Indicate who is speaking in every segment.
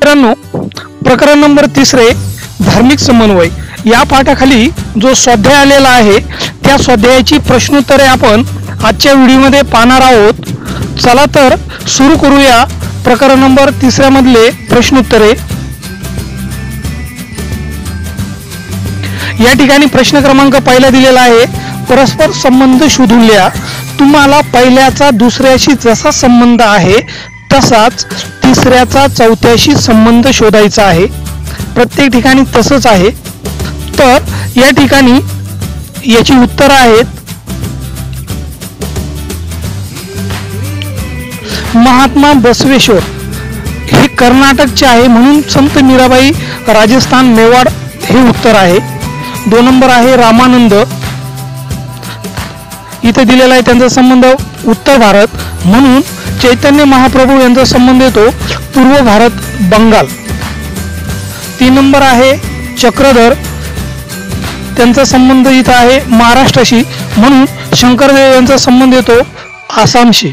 Speaker 1: मित्रांनो, प्रकरण नंबर 3 धार्मिक समन्वय या पाठाखाली जो स्वाध्याय आलेला आहे त्या स्वाध्यायाची प्रश्नोत्तरे आपण आजच्या व्हिडिओमध्ये पाहणार आहोत. चला तर सुरू करूया प्रकरण नंबर 3 मधले प्रश्नोत्तरे. या ठिकाणी प्रश्न क्रमांक पहिला दिलेला आहे. परस्पर संबंध शोधून लिहा. तुम्हाला पहिल्याचा दुसऱ्याशी जसा संबंध आहे तसाच तिसऱ्याचा चौथ्याशी संबंध शोधायचा आहे. प्रत्येक ठिकाणी तसंच आहे. तर या ठिकाणी याची उत्तरं आहेत. महात्मा बसवेश्वर हे कर्नाटकचे आहे म्हणून संत मीराबाई राजस्थान मेवाड हे उत्तर आहे. 2 नंबर आहे रामानंद. इथे दिलेला आहे त्यांचा संबंध उत्तर भारत म्हणून चैतन्य महाप्रभू यांचा संबंध येतो पूर्व भारत बंगाल. 3 नंबर आहे चक्रधर. त्यांचा संबंध इथं आहे महाराष्ट्राशी म्हणून शंकरदेव यांचा संबंध येतो आसामशी.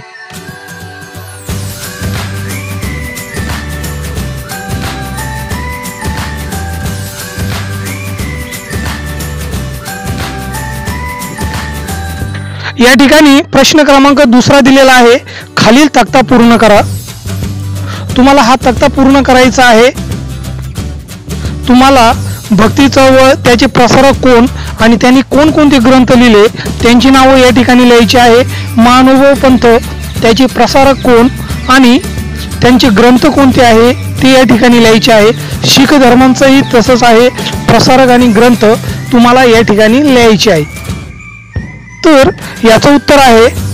Speaker 1: या ठिकाणी प्रश्न क्रमांक 2 दिलेला आहे. खालील तक्ता पूर्ण करा. तुम्हाला हा तक्ता पूर्ण करायचा आहे. तुम्हाला भक्ती चळवळ त्याचे प्रसारक कोण आणि त्यांनी कोणकोणते ग्रंथ लिहिले त्यांची नावं या ठिकाणी लिहायची आहे. महानुभव पंथ त्याचे प्रसारक कोण आणि त्यांचे ग्रंथ कोणते आहे ते या ठिकाणी लिहायचे आहे. शीख धर्मांचंही तसंच आहे. प्रसारक आणि ग्रंथ तुम्हाला या ठिकाणी लिहायचे आहे. तर याचं उत्तर आहे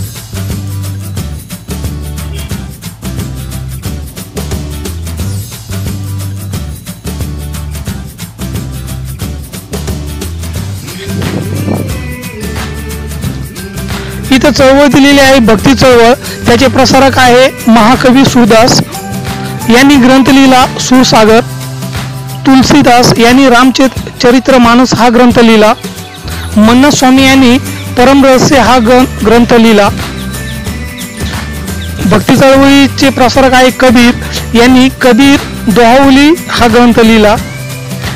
Speaker 1: इथं चळवळ दिलेली आहे भक्ती चळवळ. त्याचे प्रसारक आहे महाकवी सूरदास यांनी ग्रंथ लिहिला सूरसागर. तुलसीदास यांनी रामचरित्र मानस हा ग्रंथ लिहिला. मन्नथ स्वामी यांनी परमरहस्य हा ग्रंथ लिहिला. भक्ती चळवळीचे प्रसारक आहे कबीर यांनी कबीर दोहावली हा ग्रंथ लिहिला.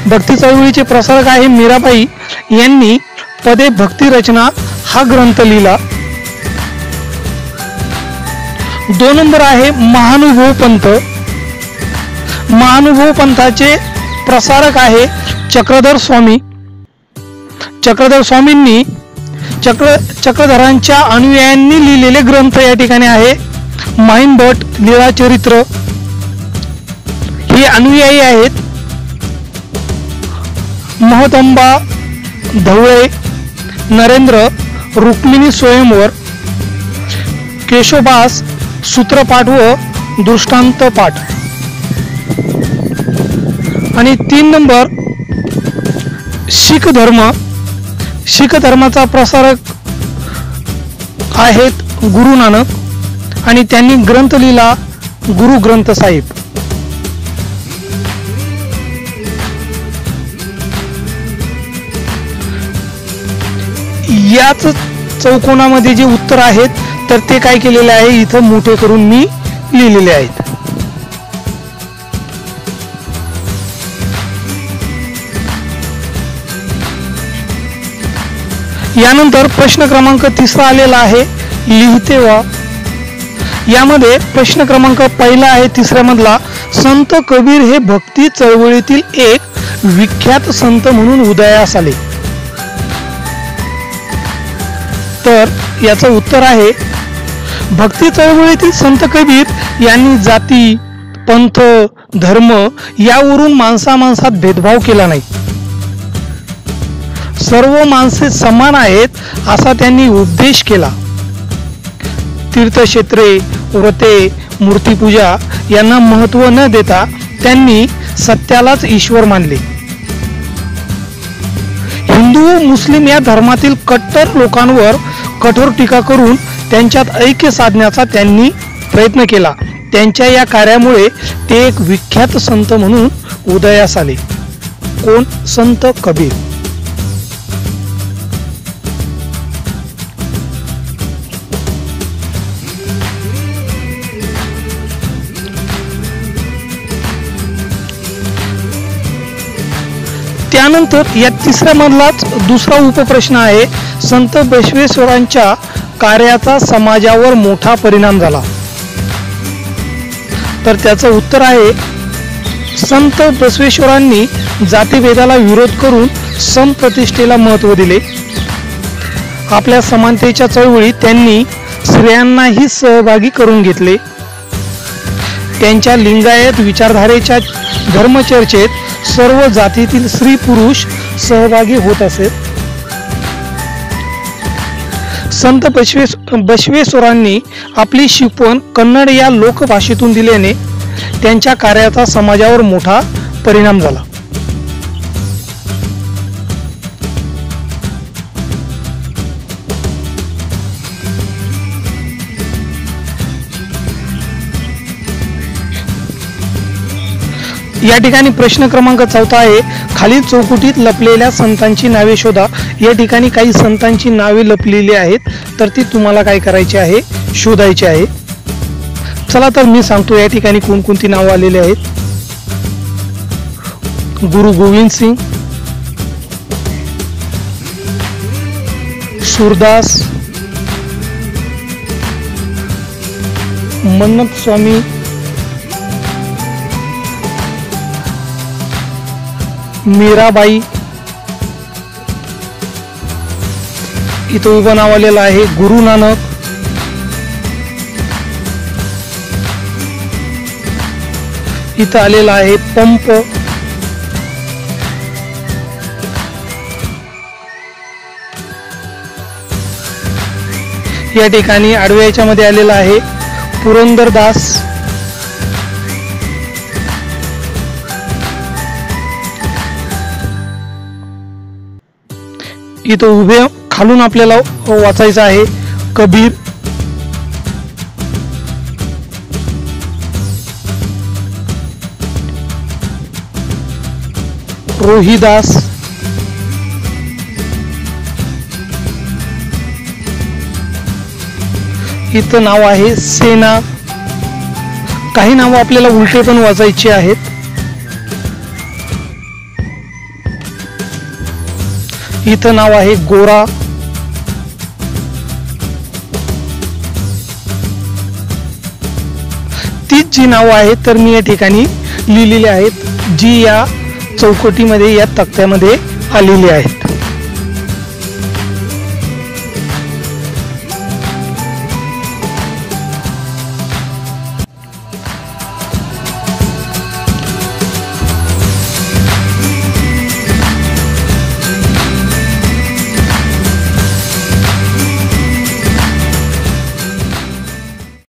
Speaker 1: भक्ती चळवळीचे प्रसारक आहे मीराबाई यांनी पदे भक्ती रचना हा ग्रंथ लिहिला. 2 नंबर आहे महानुभव पंथ. महानुभव पंथाचे प्रसारक आहे चक्रधर स्वामी. चक्रधर स्वामींनी चक्रधरांच्या अनुयायांनी लिहिलेले ग्रंथ या ठिकाणी आहे. माहिमभट लीळाचरित्र हे अनुयायी आहेत. महदंबा धवळे नरेंद्र रुक्मिणी स्वयंवर केशोबास सूत्रपाठ व दृष्टांत पाठ. आणि 3 नंबर शीख धर्म. शीख धर्माचा प्रसारक आहेत गुरु नानक आणि त्यांनी ग्रंथ लिहिला गुरु ग्रंथ साहिब. याच चौकोनामध्ये जे उत्तर आहेत तर ते काय केलेले आहे इथं मोठे करून मी लिहिलेले आहेत. यानंतर प्रश्न क्रमांक 3 आलेला आहे. लिहिते वा. यामध्ये प्रश्न क्रमांक पहिला आहे 3 मधला. संत कबीर हे भक्ती चळवळीतील एक विख्यात संत म्हणून उदयास आले. तर याचं उत्तर आहे भक्ती चळवळीतील संत कबीर यांनी जाती पंथ धर्म यावरून माणसात भेदभाव केला नाही. सर्व माणसे समान आहेत असा त्यांनी उपदेश केला. तीर्थक्षेत्रे व्रते मूर्तिपूजा यांना महत्त्व न देता त्यांनी सत्यालाच ईश्वर मानले. हिंदू व मुस्लिम या धर्मातील कट्टर लोकांवर कठोर टीका करून त्यांच्यात ऐक्य साधण्याचा त्यांनी प्रयत्न केला. त्यांच्या या कार्यामुळे ते एक विख्यात संत म्हणून उदयास आले. कोण? संत कबीर. त्यानंतर या तिसऱ्या मधलाच दुसरा उपप्रश्न आहे, संत बसवेश्वरांच्या कार्याचा समाजावर मोठा परिणाम झाला. तर त्याचं उत्तर आहे, संत बसवेश्वरांनी जातीभेदाला विरोध करून समप्रतिष्ठेला महत्त्व दिले. आपल्या समानतेच्या चळवळीत त्यांनी स्त्रियांनाही सहभागी करून घेतले. त्यांच्या लिंगायत विचारधारेच्या धर्मचर्चेत सर्व जातीतील स्त्री पुरुष सहभागी होत असत. संत बसवेश्वरांनी आपली शिकवण कन्नड या लोकभाषेतून दिल्याने त्यांच्या कार्याचा समाजावर मोठा परिणाम झाला. या ठिकाणी प्रश्न क्रमांक 4 आहे, खालील चौकटीत लपलेल्या संतांची नावे शोधा. या ठिकाणी काही संतांची नावे लपलेली आहेत, तर ती तुम्हाला काय करायची आहे, शोधायची आहे. चला तर मी सांगतो या ठिकाणी कोणकोणती नावं आलेली आहेत. गुरु गोविंद सिंग, सूरदास, मन्नत स्वामी, मीराबाई, इथं उभं नाव आलेलं आहे गुरु नानक, इथं आलेला आहे पंप, या ठिकाणी आडव्या याच्यामध्ये आलेला आहे पुरंदरदास, इथं उभे खालून आपल्याला वाचायचं आहे कबीर, रोहिदास, इथं नाव आहे सेना. काही नावं आपल्याला उलटे पण वाचायची आहेत. इथं नाव आहे गोरा, तीच जी नावं आहेत तर मी या ठिकाणी लिहिलेली आहेत, जी या चौकटीमध्ये या तक्त्यामध्ये आलेली आहेत.